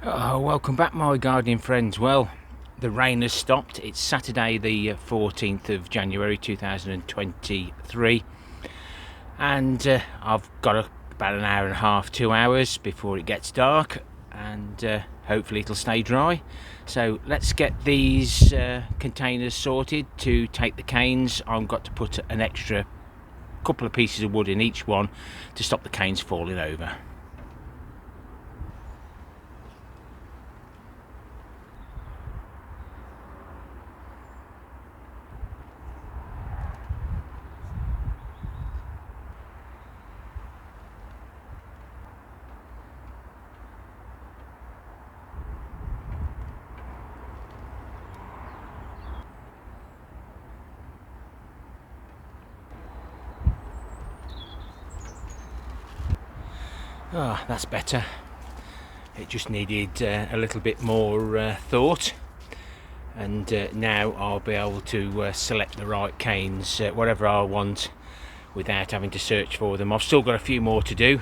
Oh, welcome back, my gardening friends. Well, the rain has stopped. It's Saturday the 14th of January 2023 and I've got about an hour and a half, 2 hours before it gets dark, and hopefully it'll stay dry. So let's get these containers sorted to take the canes. I've got to put an extra couple of pieces of wood in each one to stop the canes falling over. Ah, that's better. It just needed a little bit more thought, and now I'll be able to select the right canes, whatever I want, without having to search for them. I've still got a few more to do,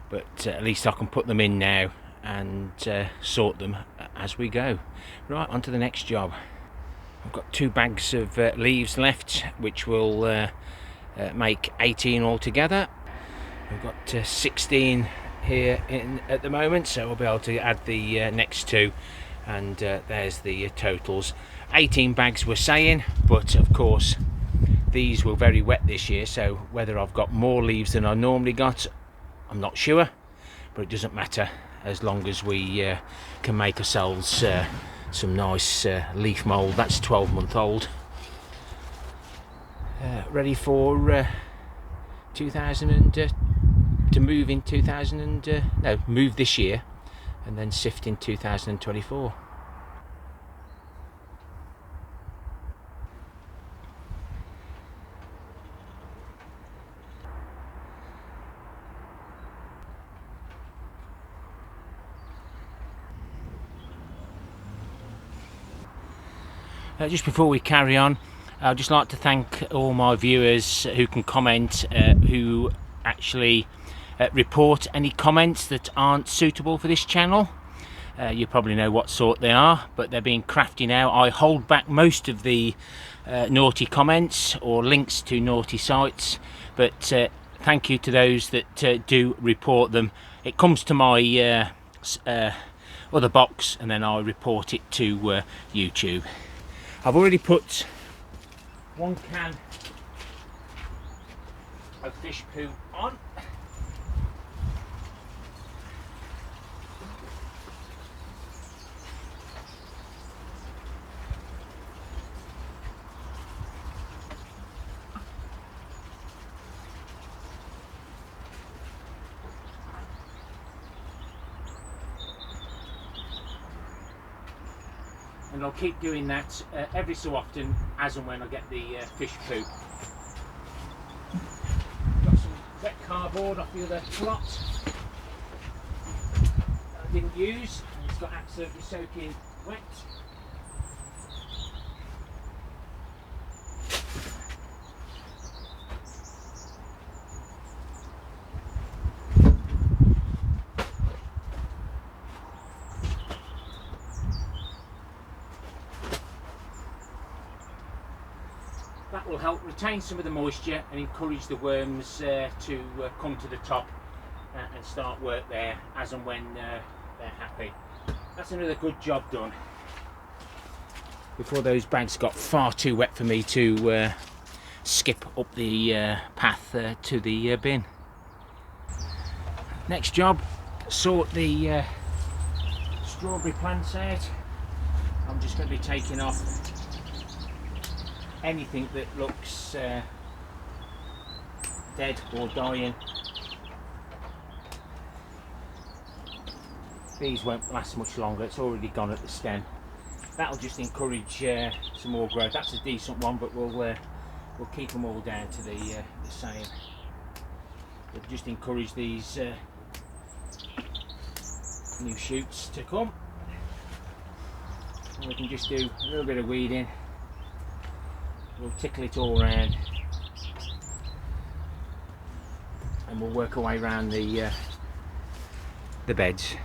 but at least I can put them in now and sort them as we go. Right, on to the next job. I've got 2 bags of leaves left, which will make 18 altogether. We've got 16 here in at the moment, so we'll be able to add the next 2, and there's the totals. 18 bags we're saying, but of course these were very wet this year, so whether I've got more leaves than I normally got, I'm not sure, but it doesn't matter as long as we can make ourselves some nice leaf mould. That's 12-month-old, ready for 2000 to move in 2000 no, move this year and then sift in 2024. Just before we carry on, I'd just like to thank all my viewers who can comment, who actually report any comments that aren't suitable for this channel. You probably know what sort they are, but they're being crafty now. I hold back most of the naughty comments or links to naughty sites, but thank you to those that do report them. It comes to my other box and then I report it to YouTube. I've already put 1 can of fish poo on. And I'll keep doing that every so often, as and when I get the fish poo. Got some wet cardboard off the other plot that I didn't use, and it's got absolutely soaking wet. That will help retain some of the moisture and encourage the worms to come to the top and start work there as and when they're happy. That's another good job done. Before those bags got far too wet for me to skip up the path to the bin. Next job, sort the strawberry plants out. I'm just going to be taking off anything that looks dead or dying. These won't last much longer, it's already gone at the stem. That'll just encourage some more growth. That's a decent one, but we'll keep them all down to the same. We'll just encourage these new shoots to come. And we can just do a little bit of weeding. We'll tickle it all around, and we'll work our way around the beds.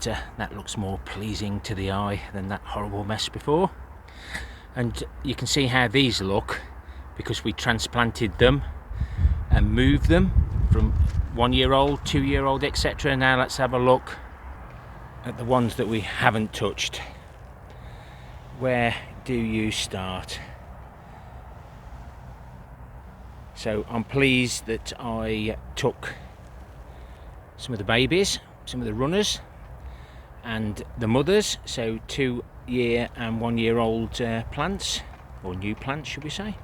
better. That looks more pleasing to the eye than that horrible mess before. And you can see how these look because we transplanted them and moved them from 1 year old, 2 year old, etc. Now let's have a look at the ones that we haven't touched. Where do you start? So I'm pleased that I took some of the babies, some of the runners and the mothers, so 2 year and 1 year old plants, or new plants should we say.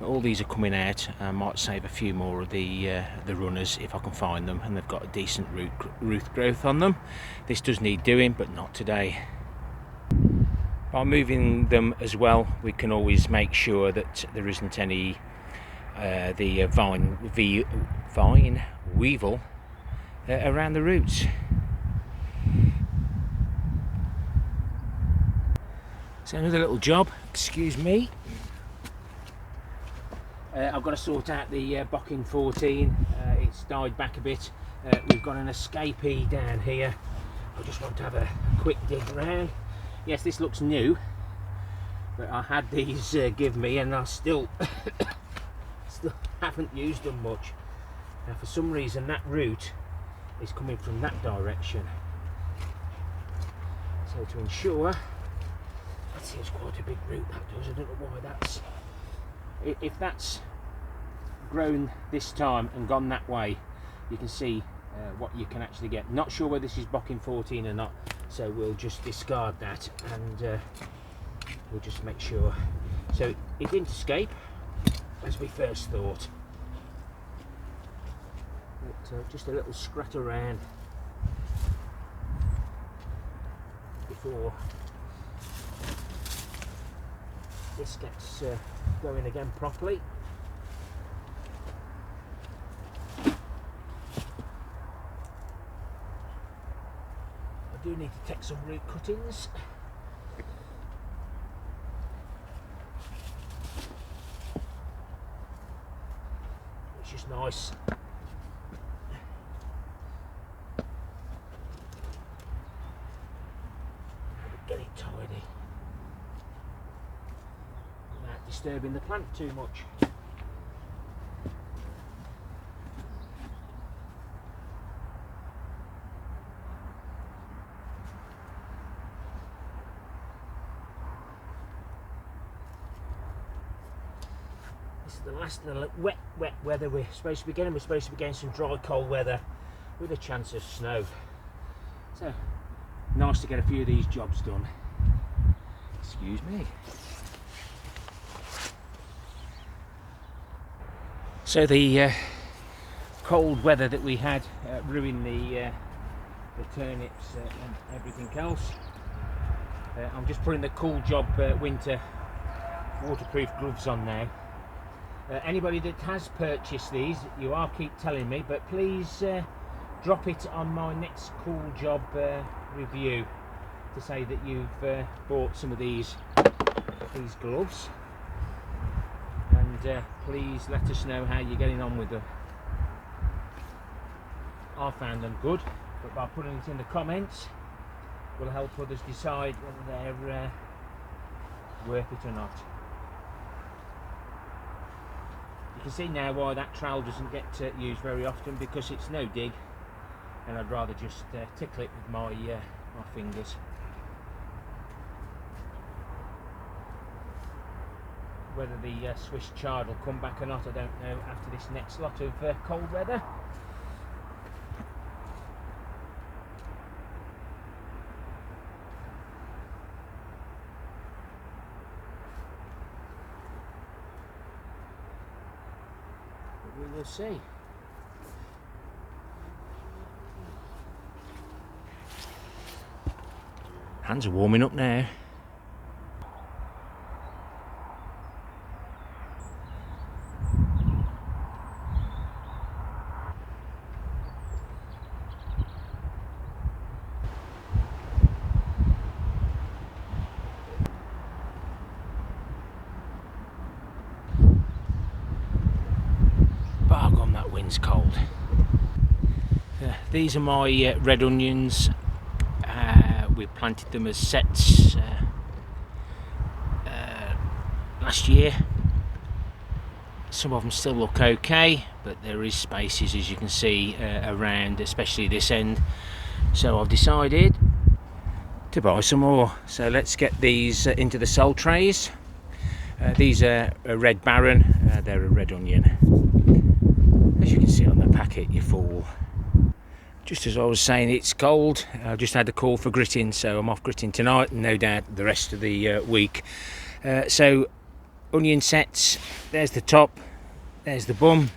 All these are coming out. I might save a few more of the runners if I can find them, and they've got a decent root growth on them. This does need doing, but not today. By moving them as well, we can always make sure that there isn't any the vine weevil around the roots. So another little job, excuse me. I've got to sort out the Bocking 14. It's died back a bit. We've got an escapee down here. I just want to have a quick dig around. Yes, this looks new, but I had these give me, and I still haven't used them much. Now, for some reason, that root is coming from that direction. So to ensure, that seems quite a big root. That does. I don't know why that's. If that's grown this time and gone that way, you can see what you can actually get. Not sure whether this is Bocking 14 or not, so we'll just discard that and we'll just make sure. So it didn't escape as we first thought, but just a little scrat around before this gets going again properly. I do need to take some root cuttings. It's just nice. Get it tidy without disturbing the plant too much. This is the last of the wet weather we're supposed to be getting. We're supposed to be getting some dry, cold weather with a chance of snow. So nice to get a few of these jobs done. Excuse me. So the cold weather that we had ruined the turnips and everything else. I'm just putting the Cooljob winter waterproof gloves on now. Anybody that has purchased these, you are keep telling me, but please drop it on my next Cooljob review to say that you've bought some of these gloves, and please let us know how you're getting on with them. I found them good, but by putting it in the comments will help others decide whether they're worth it or not. You can see now why that trowel doesn't get used very often, because it's no dig, and I'd rather just tickle it with my fingers. Whether the Swiss chard will come back or not, I don't know after this next lot of cold weather. But we will see. Hands are warming up now. Barg on, that wind's cold. these are my red onions. We planted them as sets last year. Some of them still look okay, but there is spaces, as you can see, around, especially this end. So I've decided to buy some more. So let's get these into the sold trays. These are a red baron, they're a red onion. As you can see on the packet, you fool. Just as I was saying, it's cold. I just had a call for gritting, so I'm off gritting tonight and no doubt the rest of the week. So onion sets, there's the top, there's the bum,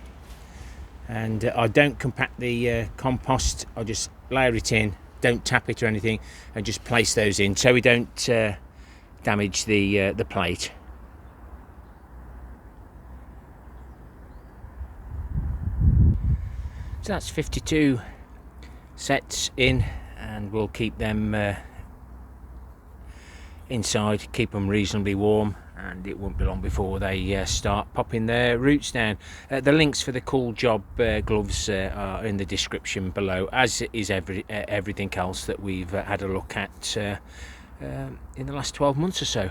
and I don't compact the compost. I just layer it in, don't tap it or anything, and just place those in so we don't damage the plate. So that's 52 sets in, and we'll keep them inside, keep them reasonably warm, and it won't be long before they start popping their roots down. The links for the Cooljob gloves are in the description below, as is everything else that we've had a look at in the last 12 months or so.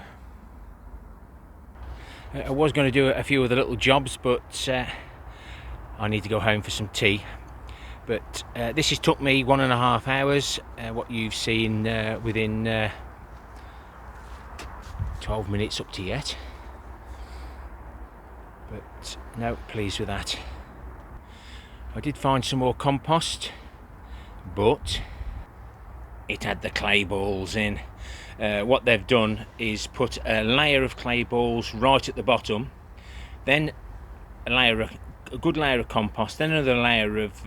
I was going to do a few other little jobs, but I need to go home for some tea. But this has took me 1.5 hours. What you've seen within 12 minutes up to yet. But no, pleased with that. I did find some more compost, but it had the clay balls in. What they've done is put a layer of clay balls right at the bottom, then a good layer of compost, then another layer of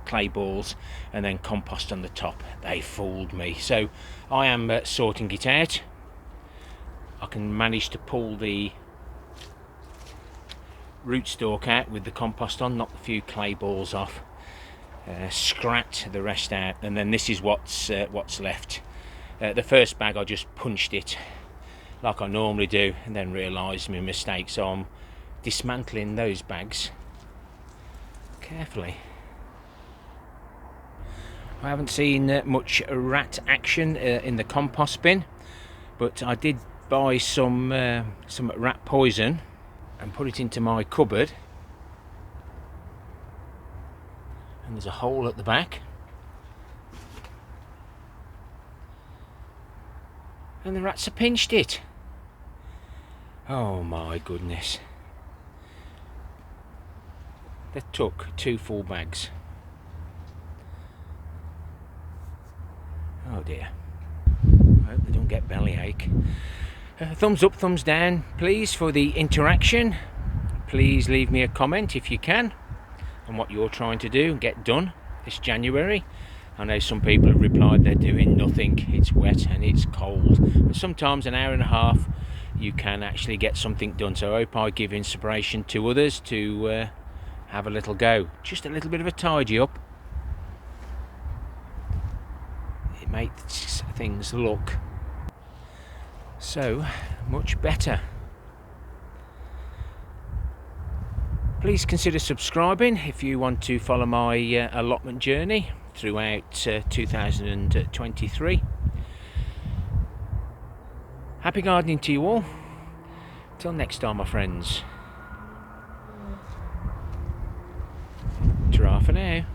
clay balls, and then compost on the top. They fooled me, so I am sorting it out. I can manage to pull the rootstock out with the compost on, knock a few clay balls off, scrat the rest out, and then this is what's left. The first bag I just punched it like I normally do, and then realised my mistake, so I'm dismantling those bags carefully. I haven't seen much rat action in the compost bin, but I did buy some rat poison and put it into my cupboard, and there's a hole at the back, and the rats have pinched it. Oh my goodness. They took 2 full bags. Oh dear. I hope they don't get bellyache. Thumbs up, thumbs down, please, for the interaction. Please leave me a comment if you can on what you're trying to do and get done this January. I know some people have replied they're doing nothing. It's wet and it's cold, but sometimes an hour and a half you can actually get something done. So I hope I give inspiration to others to have a little go. Just a little bit of a tidy up. It makes things look so much better. Please consider subscribing if you want to follow my allotment journey throughout 2023. Happy gardening to you all. Till next time, my friends. Ta-ra for now.